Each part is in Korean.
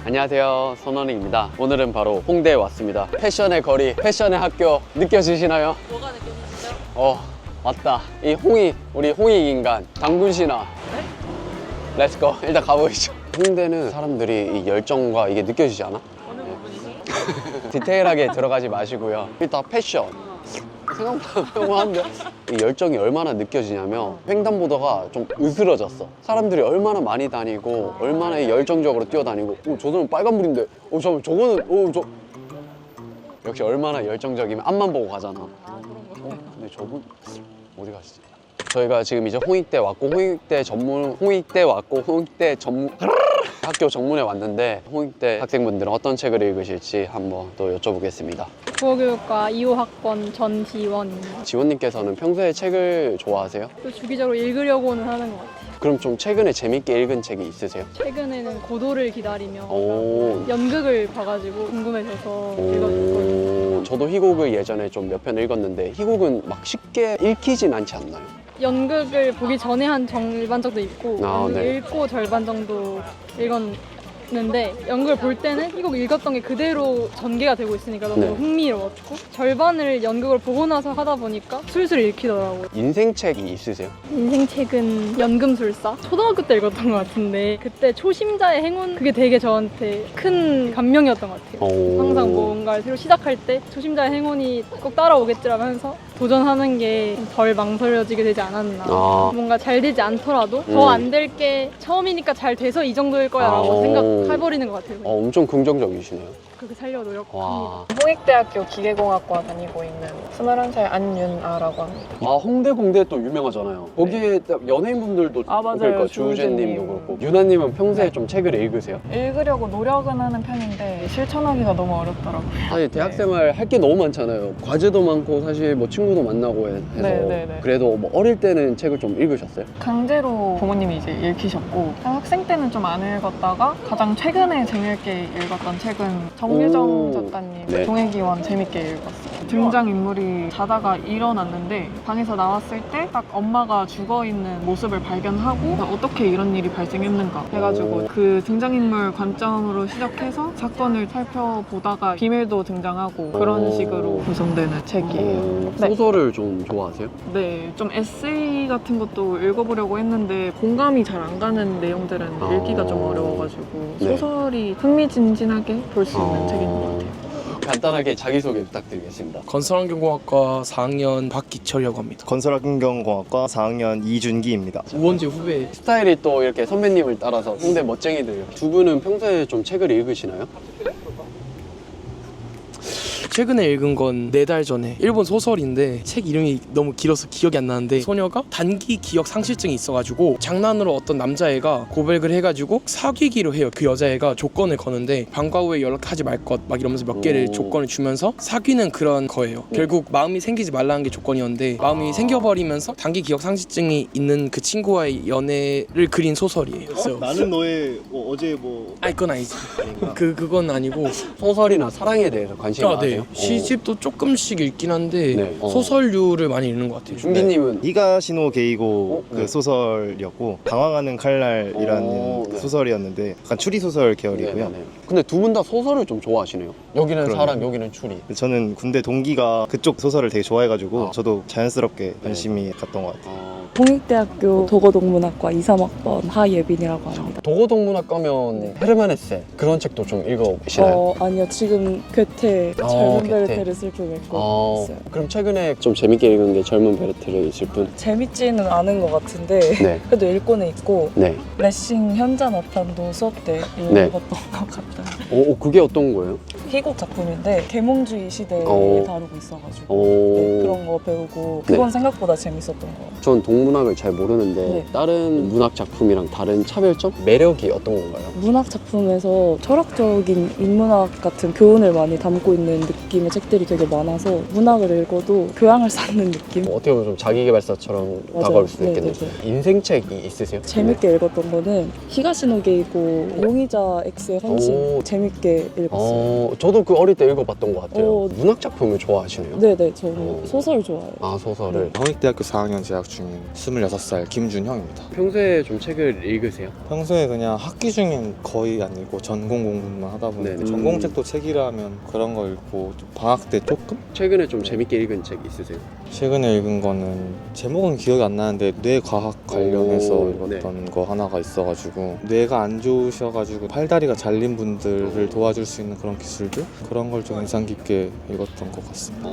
안녕하세요, 손원익입니다. 오늘은 바로 홍대에 왔습니다. 패션의 거리, 패션의 학교 느껴지시나요? 뭐가 느껴지시죠? 맞다. 이 홍익, 우리 홍익 인간 당군신화. 네? 렛츠고. 일단 가보시죠. 홍대는 사람들이 이 열정과 이게 느껴지지 않아? 어느 부분이지? 디테일하게 들어가지 마시고요. 일단 패션. 생각보다 평범한데 이 열정이 얼마나 느껴지냐면 횡단보도가 좀 으스러졌어. 사람들이 얼마나 많이 다니고 얼마나 열정적으로 뛰어다니고 저 사람 빨간불인데 저거는 역시 얼마나 열정적이면 앞만 보고 가잖아. 아, 그런 거. 근데 저분 어디 가시지? 저희가 지금 이제 홍익대 왔고 홍익대 전문 학교 정문에 왔는데 홍익대 학생분들은 어떤 책을 읽으실지 한번 또 여쭤보겠습니다. 국어교육과 2호학번 전지원입니다. 지원님께서는 평소에 책을 좋아하세요? 또 주기적으로 읽으려고는 하는 것 같아요. 그럼 좀 최근에 재밌게 읽은 책이 있으세요? 최근에는 고도를 기다리며 오. 연극을 봐가지고 궁금해져서 읽었거든요. 저도 희곡을 예전에 좀 몇 편 읽었는데 희곡은 막 쉽게 읽히진 않지 않나요? 연극을 보기 전에 한 절반 정도 읽고 연극 네. 읽고 절반 정도 읽었는데 연극을 볼 때는 희곡 읽었던 게 그대로 전개가 되고 있으니까 너무 네. 흥미로웠고 절반을 연극을 보고 나서 하다 보니까 술술 읽히더라고요. 인생책이 있으세요? 인생책은 연금술사? 초등학교 때 읽었던 것 같은데 그때 초심자의 행운 그게 되게 저한테 큰 감명이었던 것 같아요. 항상 뭔가를 새로 시작할 때 초심자의 행운이 꼭 따라오겠지라면서 도전하는 게 덜 망설여지게 되지 않았나. 뭔가 잘 되지 않더라도 더 안 될 게 처음이니까 잘 돼서 이 정도일 거야 라고 생각해버리는 것 같아요. 엄청 긍정적이시네요. 그렇게 살려 노력합니다. 와. 홍익대학교 기계공학과 다니고 있는 21살 안윤아라고 합니다. 홍대 공대 또 유명하잖아요. 거기에 연예인분들도 맞아요. 그러니까 주우재님. 주우재님도 그렇고 유나님은 평소에 좀 책을 읽으세요? 읽으려고 노력은 하는 편인데 실천하기가 너무 어렵더라고요. 사실 대학생활 할 게 너무 많잖아요. 과제도 많고 사실 뭐 친구도 만나고 해서 네네네. 그래도 뭐 어릴 때는 책을 좀 읽으셨어요? 강제로 부모님이 이제 읽히셨고 학생 때는 좀 안 읽었다가 가장 최근에 재미있게 읽었던 책은 정유정 작가님 네. 동해기원 재밌게 읽었어요. 등장인물이 자다가 일어났는데 방에서 나왔을 때 딱 엄마가 죽어있는 모습을 발견하고 어떻게 이런 일이 발생했는가 해가지고 그 등장인물 관점으로 시작해서 사건을 살펴보다가 비밀도 등장하고 그런 식으로 구성되는 책이에요. 네. 소설을 좀 좋아하세요? 네, 좀 에세이 같은 것도 읽어보려고 했는데 공감이 잘 안 가는 내용들은 읽기가 좀 어려워가지고 네. 소설이 흥미진진하게 볼 수 있는 책인 것 같아요. 간단하게 자기소개 부탁드리겠습니다. 건설환경공학과 4학년 박기철이라고 합니다. 건설환경공학과 4학년 이준기입니다. 우원재 후배. 스타일이 또 이렇게 선배님을 따라서 홍대 멋쟁이들. 두 분은 평소에 좀 책을 읽으시나요? 최근에 읽은 건 4달 전에 일본 소설인데 책 이름이 너무 길어서 기억이 안 나는데 소녀가 단기 기억 상실증이 있어가지고 장난으로 어떤 남자애가 고백을 해가지고 사귀기로 해요. 그 여자애가 조건을 거는데 방과 후에 연락하지 말 것 막 이러면서 몇 개를 조건을 주면서 사귀는 그런 거예요. 결국 마음이 생기지 말라는 게 조건이었는데 마음이 생겨버리면서 단기 기억 상실증이 있는 그 친구와의 연애를 그린 소설이에요. 나는 너의 어제 아니 그건 아니지. 그건 아니고 소설이나 사랑에 대해서 관심이 네. 많으세요? 시집도 조금씩 읽긴 한데 네. 소설류를 많이 읽는 것 같아요. 준기님은 히가시노 게이고 네. 그 소설이었고 방황하는 칼날이라는 네. 소설이었는데 약간 추리 소설 계열이고요. 네네네. 근데 두 분 다 소설을 좀 좋아하시네요. 여기는 그러네요. 사랑, 여기는 추리. 저는 군대 동기가 그쪽 소설을 되게 좋아해가지고 저도 자연스럽게 관심이 갔던 것 같아요. 홍익대학교 도거동문학과 2, 3학번 하예빈이라고 합니다. 도고동문학 가면 헤르만 헤세 그런 책도 좀 읽어보시나요? 아니요. 지금 괴테 젊은 베르테르 슬픔 읽고 있어요. 그럼 최근에 좀 재밌게 읽은 게 젊은 베르테르 있을 뿐? 재밌지는 않은 것 같은데 네. 그래도 읽고는 있고 네. 레싱 현자 나탄도 수업 때 네. 읽었던 것 같아요. 그게 어떤 거예요? 희곡 작품인데 계몽주의 시대에 오. 다루고 있어가지고 네, 그런 거 배우고 그건 생각보다 재밌었던 것 같아요. 전 동문학을 잘 모르는데 네. 다른 문학 작품이랑 다른 차별점? 매력이 어떤 건가요? 문학 작품에서 철학적인 인문학 같은 교훈을 많이 담고 있는 느낌의 책들이 되게 많아서 문학을 읽어도 교양을 쌓는 느낌? 어떻게 보면 좀 자기계발서처럼 맞아요. 다가올 수도 네, 있겠네요. 네, 인생책이 있으세요? 재밌게 읽었던 거는 히가시노 게이고 용의자 X의 헌신 오. 재밌게 읽었어요. 저도 그 어릴 때 읽어봤던 것 같아요. 오. 문학 작품을 좋아하시네요. 네네, 저는 오. 소설 좋아해요. 아, 소설을. 홍익대학교 4학년 재학 중인 26살 김준형입니다. 평소에 좀 책을 읽으세요? 평소에 그냥 학기 중엔 거의 안 읽고 전공 공부만 하다 보니까 네네. 전공책도 책이라면 그런 거 읽고 좀 방학 때 조금? 최근에 좀 재밌게 읽은 책 있으세요? 최근에 읽은 거는 제목은 기억이 안 나는데 뇌과학 관련해서 오, 읽었던 거 하나가 있어가지고 뇌가 안 좋으셔가지고 팔다리가 잘린 분들을 도와줄 수 있는 그런 기술들? 그런 걸 좀 인상 깊게 읽었던 것 같습니다.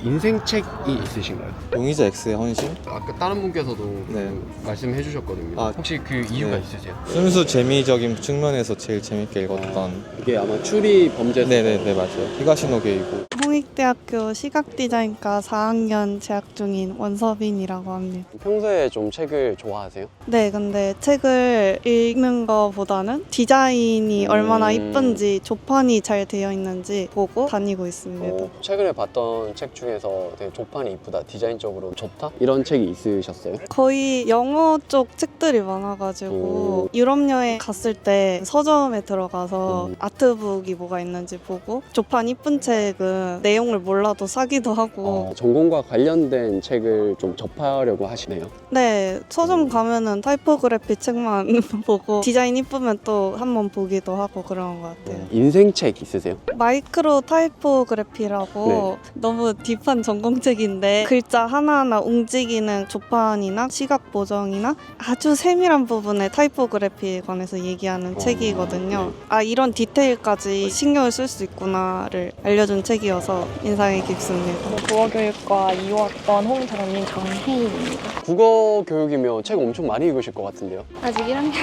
인생책이 있으신가요? 용의자 X의 헌신? 아까 다른 분께서도 네. 말씀해 주셨거든요. 아, 혹시 그 이유가 네. 있으세요? 순수 재미적인 측면에서 제일 재밌게 읽었던 이게 아마 추리 범죄 네네네 맞아요. 히가시노 게이고 홍익대학교 시각디자인과 4학년 재학 중인 원서빈이라고 합니다. 평소에 좀 책을 좋아하세요? 네, 근데 책을 읽는 것보다는 디자인이 얼마나 이쁜지, 조판이 잘 되어 있는지 보고 다니고 있습니다. 최근에 봤던 책 중에서 되게 조판이 이쁘다, 디자인적으로 좋다? 이런 책이 있으셨어요? 거의 영어 쪽 책들이 많아가지고 유럽 여행 갔을 때 서점에 들어가서 아트북이 뭐가 있는지 보고 조판 이쁜 책은 내용을 몰라도 사기도 하고 전공과 관련된 책을 좀 접하려고 하시네요. 네, 서점 가면은 타이포그래피 책만 보고 디자인 이쁘면 또 한번 보기도 하고 그런 것 같아요. 인생책 있으세요? 마이크로 타이포그래피라고 너무 딥한 전공책인데 글자 하나하나 움직이는 조판이나 시각 보정이나 아주 세밀한 부분의 타이포그래피에 관해서 얘기하는 책이거든요. 아, 이런 디테일까지 신경을 쓸 수 있구나를 알려준 책이어서 인상이 깊습니다. 국어교육과 2호학번 홍정민 정혜인입니다. 국어 교육이면 책 엄청 많이 읽으실 것 같은데요? 아직 1학년.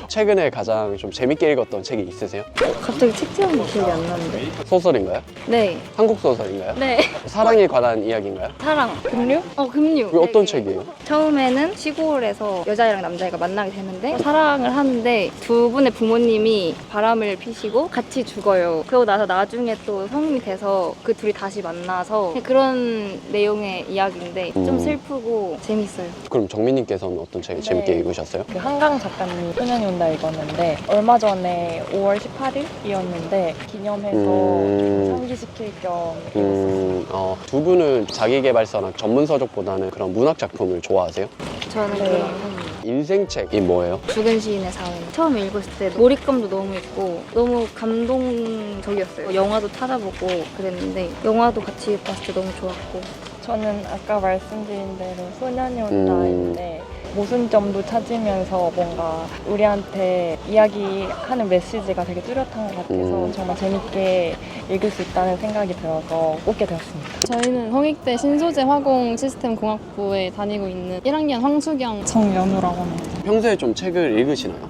최근에 가장 좀 재밌게 읽었던 책이 있으세요? 갑자기 책 제목이 기억이 안 나는데. 소설인가요? 네. 한국 소설인가요? 네. 사랑에 관한 이야기인가요? 사랑. 금류? 금류. 그게 어떤 네. 책이에요? 처음에는 시골에서 여자애랑 남자애가 만나게 되는데 사랑을 하는데 두 분의 부모님이 바람을 피시고 같이 죽어요. 그러고 나서 나중에 또 성인이 돼서 그 둘이 다시 만나서 그런 내용의 이야기인데 좀 슬프고 재밌어요. 그럼 정민님께서는 어떤 책 재밌게 읽으셨어요? 그 한강 작가님 소년이 온다 읽었는데 얼마 전에 5월 18일이었는데 기념해서 상기시킬 겸 읽었어요. 두 분은 자기계발서나 전문서적보다는 그런 문학 작품을 좋아하세요? 저는 네. 그런 편이에요. 인생책이 뭐예요? 죽은 시인의 사회. 처음 읽었을 때 몰입감도 너무 있고 너무 감동적이었어요. 영화도 찾아보고 그랬는데 영화도 같이 봤을 때 너무 좋았고. 저는 아까 말씀드린 대로 소년이 온다인데 모순점도 찾으면서 뭔가 우리한테 이야기하는 메시지가 되게 뚜렷한 것 같아서 정말 재밌게 읽을 수 있다는 생각이 들어서 뽑게 되었습니다. 저희는 홍익대 신소재 화공 시스템 공학부에 다니고 있는 1학년 황수경 정연우라고 합니다. 평소에 좀 책을 읽으시나요?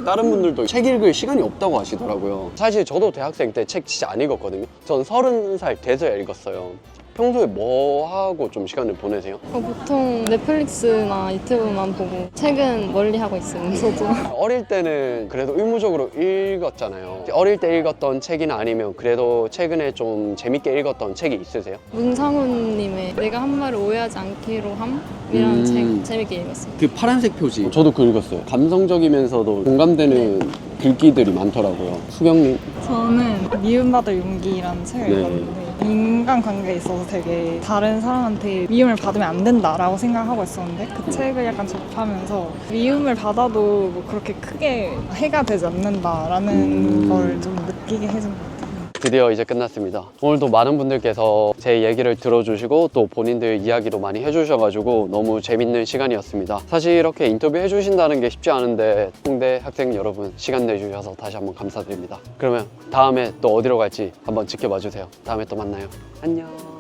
다른 분들도 책 읽을 시간이 없다고 하시더라고요. 사실 저도 대학생 때 책 진짜 안 읽었거든요. 전 30살 돼서야 읽었어요. 평소에 뭐 하고 좀 시간을 보내세요? 보통 넷플릭스나 유튜브만 보고 책은 멀리 하고 있습니다. 저도. 어릴 때는 그래도 의무적으로 읽었잖아요. 어릴 때 읽었던 책이나 아니면 그래도 최근에 좀 재밌게 읽었던 책이 있으세요? 문상훈님의 내가 한 말을 오해하지 않기로 함이라는 책 재밌게 읽었어요. 그 파란색 표지 저도 그 읽었어요. 감성적이면서도 공감되는 글귀들이 많더라고요. 수경님? 저는 미움받을 용기라는 책을 네. 읽었는데 인간관계에 있어서 되게 다른 사람한테 미움을 받으면 안 된다라고 생각하고 있었는데 그 책을 약간 접하면서 미움을 받아도 뭐 그렇게 크게 해가 되지 않는다라는 걸 좀 느끼게 해준 것 같아요. 드디어 이제 끝났습니다. 오늘도 많은 분들께서 제 얘기를 들어주시고 또 본인들 이야기도 많이 해주셔가지고 너무 재밌는 시간이었습니다. 사실 이렇게 인터뷰 해주신다는 게 쉽지 않은데 홍대 학생 여러분 시간 내주셔서 다시 한번 감사드립니다. 그러면 다음에 또 어디로 갈지 한번 지켜봐 주세요. 다음에 또 만나요. 안녕.